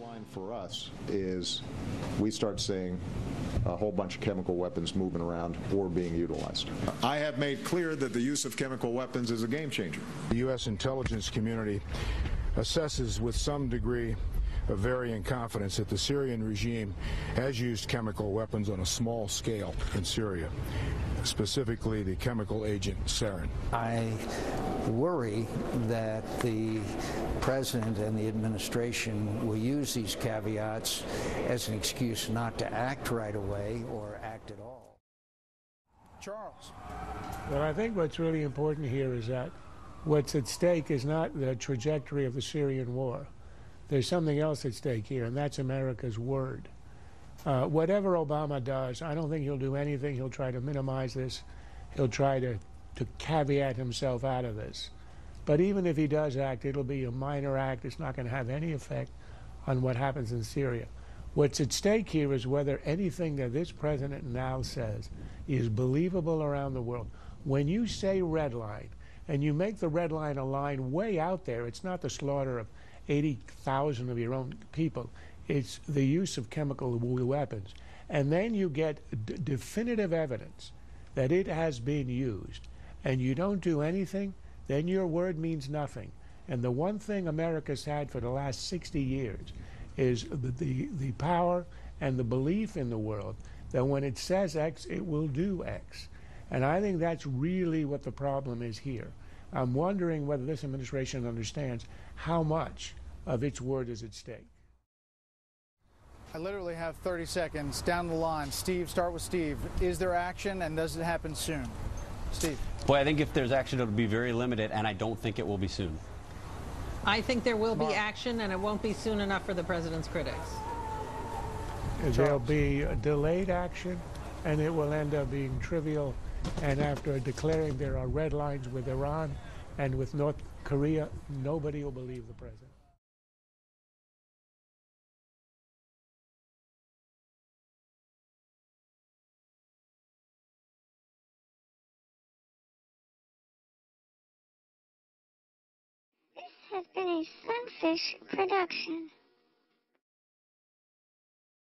line for us is we start seeing a whole bunch of chemical weapons moving around or being utilized. I have made clear that the use of chemical weapons is a game changer. The U.S. intelligence community assesses with some degree of varying confidence that the Syrian regime has used chemical weapons on a small scale in Syria, specifically the chemical agent sarin. I worry that the president and the administration will use these caveats as an excuse not to act right away or act at all. Charles. Well, I think what's really important here is that what's at stake is not the trajectory of the Syrian war. There's something else at stake here, and that's America's word. Whatever Obama does, I don't think he'll do anything. He'll try to minimize this. He'll try to caveat himself out of this. But even if he does act, it'll be a minor act. It's not going to have any effect on what happens in Syria. What's at stake here is whether anything that this president now says is believable around the world. When you say red line, and you make the red line a line way out there, it's not the slaughter of 80,000 of your own people. It's the use of chemical weapons. And then you get definitive evidence that it has been used, and you don't do anything, then your word means nothing. And the one thing America's had for the last 60 years is the power and the belief in the world that when it says X, it will do X. And I think that's really what the problem is here. I'm wondering whether this administration understands how much of its word is at stake. I literally have 30 seconds down the line. Steve, start with Steve. Is there action, and does it happen soon? Steve. Boy, I think if there's action, it'll be very limited, and I don't think it will be soon. I think there will be action, and it won't be soon enough for the president's critics. There'll be delayed action, and it will end up being trivial. And after declaring there are red lines with Iran and with North Korea, nobody will believe the president. This has been a Sunfish production.